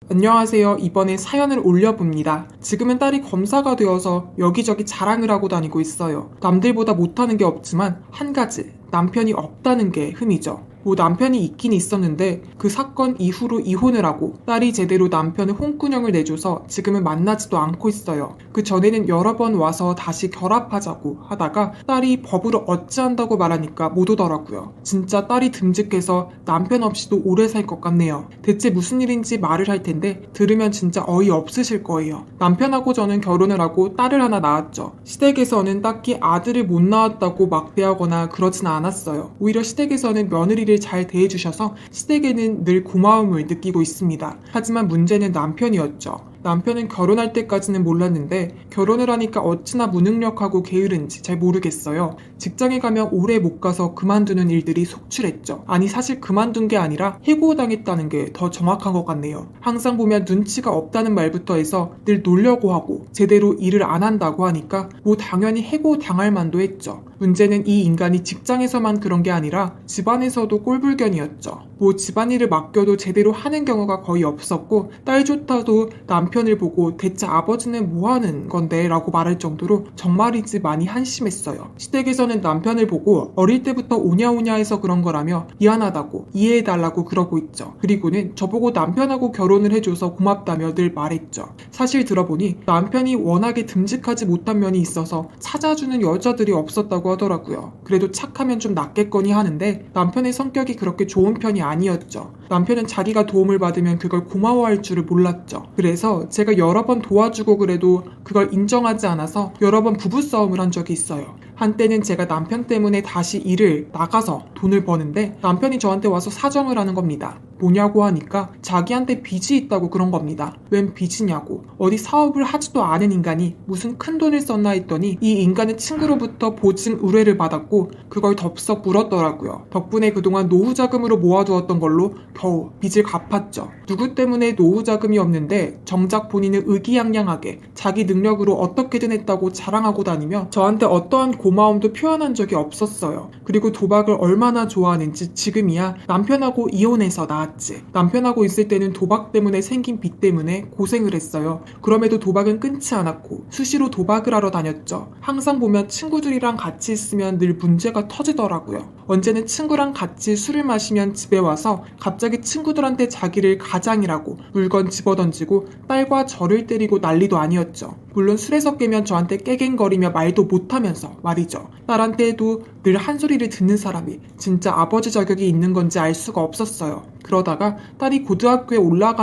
안녕하세요. 이번에 사연을 올려봅니다. 지금은 딸이 검사가 되어서 여기저기 자랑을 하고 다니고 있어요. 남들보다 못하는 게 없지만 한 가지, 남편이 없다는 게 흠이죠. 남편이 있긴 있었는데 그 사건 이후로 이혼을 하고 딸이 제대로 남편의 홍군형을 내줘서 지금은 만나지도 않고 있어요. 그 전에는 여러 번 와서 다시 결합하자고 하다가 딸이 법으로 어찌한다고 말하니까 못 오더라고요. 진짜 딸이 듬직해서 남편 없이도 오래 살 것 같네요. 대체 무슨 일인지 말을 할 텐데 들으면 진짜 어이없으실 거예요. 남편하고 저는 결혼을 하고 딸을 하나 낳았죠. 시댁에서는 딱히 아들을 못 낳았다고 막대하거나 그러진 않았어요. 오히려 시댁에서는 며느리를 잘 대해주셔서 시댁에는 늘 고마움을 느끼고 있습니다. 하지만 문제는 남편이었죠. 남편은 결혼할 때까지는 몰랐는데 결혼을 하니까 어찌나 무능력하고 게으른지 잘 모르겠어요. 직장에 가면 오래 못 가서 그만두는 일들이 속출했죠. 아니 사실 그만둔 게 아니라 해고당했다는 게 더 정확한 것 같네요. 항상 보면 눈치가 없다는 말부터 해서 늘 놀려고 하고 제대로 일을 안 한다고 하니까 당연히 해고당할 만도 했죠. 문제는 이 인간이 직장에서만 그런 게 아니라 집안에서도 꼴불견이었죠. 집안일을 맡겨도 제대로 하는 경우가 거의 없었고 딸조차도 남편을 보고 대체 아버지는 뭐 하는 건데 라고 말할 정도로 정말이지 많이 한심했어요. 시댁에서는 남편을 보고 어릴 때부터 오냐오냐 해서 그런 거라며 미안하다고 이해해달라고 그러고 있죠. 그리고는 저보고 남편하고 결혼을 해줘서 고맙다며 늘 말했죠. 사실 들어보니 남편이 워낙에 듬직하지 못한 면이 있어서 찾아주는 여자들이 없었다고 하더라고요. 그래도 착하면 좀 낫겠거니 하는데 남편의 성격이 그렇게 좋은 편이 아니었죠. 남편은 자기가 도움을 받으면 그걸 고마워할 줄을 몰랐죠. 그래서 제가 여러 번 도와주고 그래도 그걸 인정하지 않아서 여러 번 부부싸움을 한 적이 있어요. 한때는 제가 남편 때문에 다시 일을 나가서 돈을 버는데 남편이 저한테 와서 사정을 하는 겁니다. 뭐냐고 하니까 자기한테 빚이 있다고 그런 겁니다. 웬 빚이냐고. 어디 사업을 하지도 않은 인간이 무슨 큰 돈을 썼나 했더니 이 인간은 친구로부터 보증 의뢰를 받았고 그걸 덥석 물었더라고요. 덕분에 그동안 노후 자금으로 모아두었던 걸로 겨우 빚을 갚았죠. 누구 때문에 노후 자금이 없는데 정작 본인은 의기양양하게 자기 능력으로 어떻게든 했다고 자랑하고 다니며 저한테 어떠한 고마움도 표현한 적이 없었어요. 그리고 도박을 얼마나 좋아하는지 지금이야 남편하고 이혼해서 나았지. 남편하고 있을 때는 도박 때문에 생긴 빚 때문에 고생을 했어요. 그럼에도 도박은 끊지 않았고 수시로 도박을 하러 다녔죠. 항상 보면 친구들이랑 같이 있으면 늘 문제가 터지더라고요. 언제는 친구랑 같이 술을 마시면 집에 와서 갑자기 친구들한테 자기를 가장이라고 물건 집어던지고 딸과 저를 때리고 난리도 아니었죠. 물론 술에서 깨면 저한테 깨갱거리며 말도 못하면서 말이죠. 딸한테도 늘 한 소리를 듣는 사람이 진짜 아버지 자격이 있는 건지 알 수가 없었어요. 그러다가 딸이 고등학교에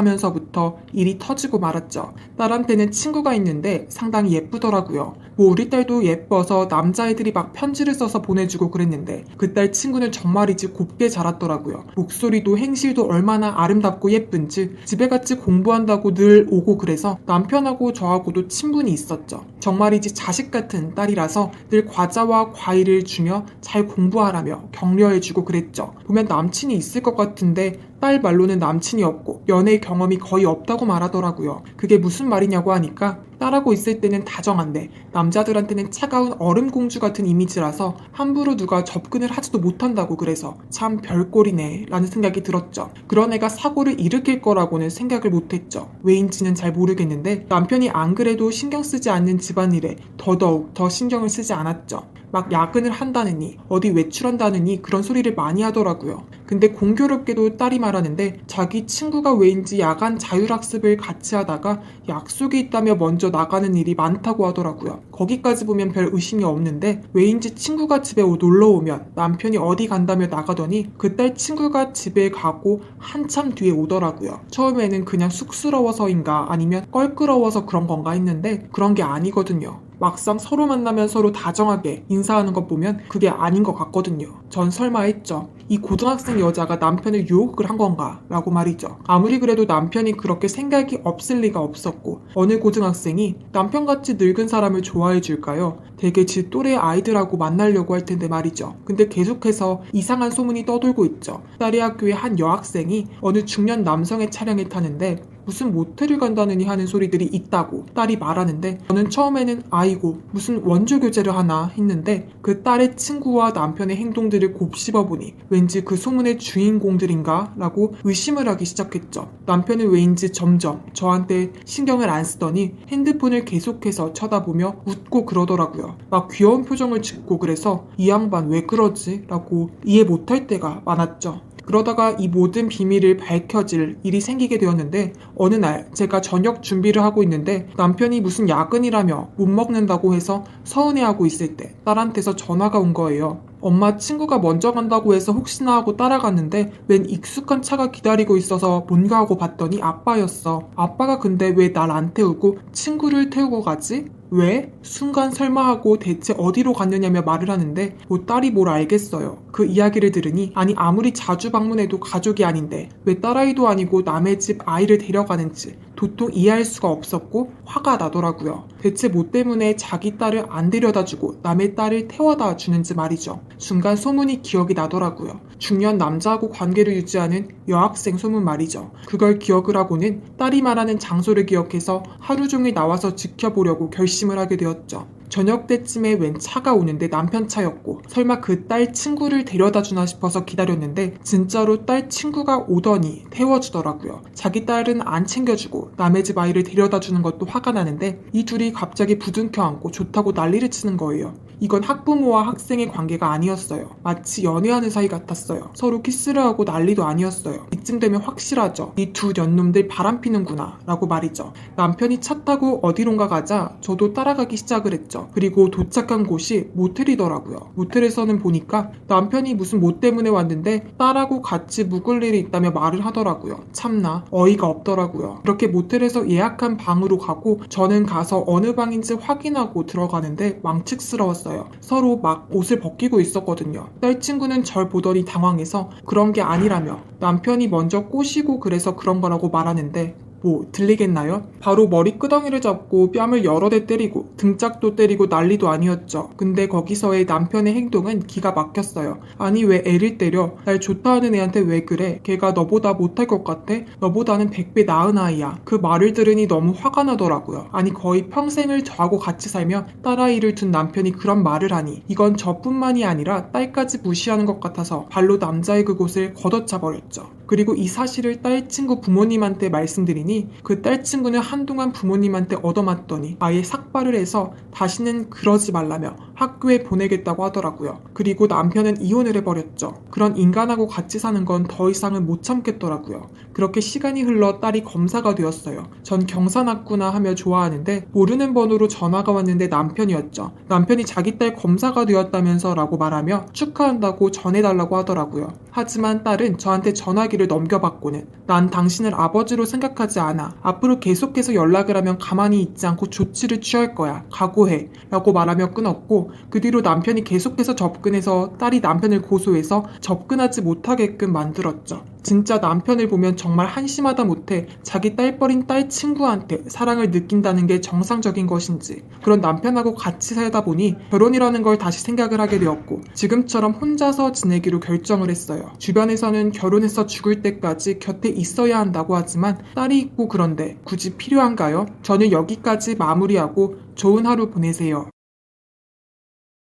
올라가면서부터 일이 터지고 말았죠. 딸한테는 친구가 있는데 상당히 예쁘더라고요. 우리 딸도 예뻐서 남자애들이 막 편지를 써서 보내주고 그랬는데 그 딸 친구는 정말이지 곱게 자랐더라고요. 목소리도 행실도 얼마나 아름답고 예쁜지 집에 같이 공부한다고 늘 오고 그래서 남편하고 저하고도 친분이 있었죠. 정말이지 자식 같은 딸이라서 늘 과자와 과일을 주며 잘 공부하라며 격려해주고 그랬죠. 보면 남친이 있을 것 같은데 딸 말로는 남친이 없고 연애 경험이 거의 없다고 말하더라고요. 그게 무슨 말이냐고 하니까 딸하고 있을 때는 다정한데 남자들한테는 차가운 얼음공주 같은 이미지라서 함부로 누가 접근을 하지도 못한다고 그래서 참 별꼴이네 라는 생각이 들었죠. 그런 애가 사고를 일으킬 거라고는 생각을 못했죠. 왜인지는 잘 모르겠는데 남편이 안 그래도 신경 쓰지 않는 집안일에 더더욱 더 신경을 쓰지 않았죠. 막 야근을 한다느니 어디 외출한다느니 그런 소리를 많이 하더라고요. 근데 공교롭게도 딸이 말하는데 자기 친구가 왜인지 야간 자율학습을 같이 하다가 약속이 있다며 먼저 나가는 일이 많다고 하더라고요. 거기까지 보면 별 의심이 없는데 왜인지 친구가 집에 놀러오면 남편이 어디 간다며 나가더니 그 딸 친구가 집에 가고 한참 뒤에 오더라고요. 처음에는 그냥 쑥스러워서인가 아니면 껄끄러워서 그런 건가 했는데 그런 게 아니거든요. 막상 서로 만나면 서로 다정하게 인사하는 것 보면 그게 아닌 것 같거든요. 전 설마 했죠. 이 고등학생 여자가 남편을 유혹을 한 건가? 라고 말이죠. 아무리 그래도 남편이 그렇게 생각이 없을 리가 없었고 어느 고등학생이 남편같이 늙은 사람을 좋아해 줄까요? 되게 지 또래 아이들하고 만나려고 할 텐데 말이죠. 근데 계속해서 이상한 소문이 떠돌고 있죠. 딸의 학교에 한 여학생이 어느 중년 남성의 차량을 타는데 무슨 모텔을 간다느니 하는 소리들이 있다고 딸이 말하는데 저는 처음에는 아이고 무슨 원조 교제를 하나 했는데 그 딸의 친구와 남편의 행동들을 곱씹어보니 왠지 그 소문의 주인공들인가 라고 의심을 하기 시작했죠. 남편은 왜인지 점점 저한테 신경을 안 쓰더니 핸드폰을 계속해서 쳐다보며 웃고 그러더라고요. 막 귀여운 표정을 짓고 그래서 이 양반 왜 그러지? 라고 이해 못할 때가 많았죠. 그러다가 이 모든 비밀을 밝혀질 일이 생기게 되었는데 어느 날 제가 저녁 준비를 하고 있는데 남편이 무슨 야근이라며 못 먹는다고 해서 서운해하고 있을 때 딸한테서 전화가 온 거예요. 엄마 친구가 먼저 간다고 해서 혹시나 하고 따라갔는데 웬 익숙한 차가 기다리고 있어서 뭔가 하고 봤더니 아빠였어. 아빠가 근데 왜 날 안 태우고 친구를 태우고 가지? 왜? 순간 설마 하고 대체 어디로 갔느냐며 말을 하는데 딸이 뭘 알겠어요. 그 이야기를 들으니 아니 아무리 자주 방문해도 가족이 아닌데 왜 딸아이도 아니고 남의 집 아이를 데려가는지 도통 이해할 수가 없었고 화가 나더라고요. 대체 뭐 때문에 자기 딸을 안 데려다주고 남의 딸을 태워다 주는지 말이죠. 순간 소문이 기억이 나더라고요. 중년 남자하고 관계를 유지하는 여학생 소문 말이죠. 그걸 기억을 하고는 딸이 말하는 장소를 기억해서 하루 종일 나와서 지켜보려고 결심을 하게 되었죠. 저녁 때쯤에 웬 차가 오는데 남편 차였고 설마 그 딸 친구를 데려다 주나 싶어서 기다렸는데 진짜로 딸 친구가 오더니 태워주더라고요. 자기 딸은 안 챙겨주고 남의 집 아이를 데려다 주는 것도 화가 나는데 이 둘이 갑자기 부둥켜 안고 좋다고 난리를 치는 거예요. 이건 학부모와 학생의 관계가 아니었어요. 마치 연애하는 사이 같았어요. 서로 키스를 하고 난리도 아니었어요. 이쯤 되면 확실하죠. 이 두 년놈들 바람피는구나 라고 말이죠. 남편이 차 타고 어디론가 가자 저도 따라가기 시작을 했죠. 그리고 도착한 곳이 모텔이더라고요. 모텔에서는 보니까 남편이 무슨 뭐 때문에 왔는데 딸하고 같이 묵을 일이 있다며 말을 하더라고요. 참나 어이가 없더라고요. 그렇게 모텔에서 예약한 방으로 가고 저는 가서 어느 방인지 확인하고 들어가는데 망측스러웠어요. 서로 막 옷을 벗기고 있었거든요. 딸 친구는 절 보더니 당황해서 그런 게 아니라며 남편이 먼저 꼬시고 그래서 그런 거라고 말하는데 뭐 들리겠나요? 바로 머리끄덩이를 잡고 뺨을 여러 대 때리고 등짝도 때리고 난리도 아니었죠. 근데 거기서의 남편의 행동은 기가 막혔어요. 아니 왜 애를 때려? 날 좋다 하는 애한테 왜 그래? 걔가 너보다 못할 것 같아? 너보다는 100배 나은 아이야. 그 말을 들으니 너무 화가 나더라고요. 아니 거의 평생을 저하고 같이 살며 딸아이를 둔 남편이 그런 말을 하니 이건 저뿐만이 아니라 딸까지 무시하는 것 같아서 발로 남자의 그곳을 걷어차버렸죠. 그리고 이 사실을 딸 친구 부모님한테 말씀드리니 그 딸 친구는 한동안 부모님한테 얻어맞더니 아예 삭발을 해서 다시는 그러지 말라며 학교에 보내겠다고 하더라고요. 그리고 남편은 이혼을 해버렸죠. 그런 인간하고 같이 사는 건 더 이상은 못 참겠더라고요. 그렇게 시간이 흘러 딸이 검사가 되었어요. 전 경사났구나 하며 좋아하는데 모르는 번호로 전화가 왔는데 남편이었죠. 남편이 자기 딸 검사가 되었다면서 라고 말하며 축하한다고 전해달라고 하더라고요. 하지만 딸은 저한테 전화기를 넘겨받고는 난 당신을 아버지로 생각하지 않아. 앞으로 계속해서 연락을 하면 가만히 있지 않고 조치를 취할 거야. 각오해. 라고 말하며 끊었고 그 뒤로 남편이 계속해서 접근해서 딸이 남편을 고소해서 접근하지 못하게끔 만들었죠. 진짜 남편을 보면 정말 한심하다 못해 자기 딸뻘인 딸 친구한테 사랑을 느낀다는 게 정상적인 것인지 그런 남편하고 같이 살다 보니 결혼이라는 걸 다시 생각을 하게 되었고 지금처럼 혼자서 지내기로 결정을 했어요. 주변에서는 결혼해서 죽을 때까지 곁에 있어야 한다고 하지만 딸이 있고 그런데 굳이 필요한가요? 저는 여기까지 마무리하고 좋은 하루 보내세요.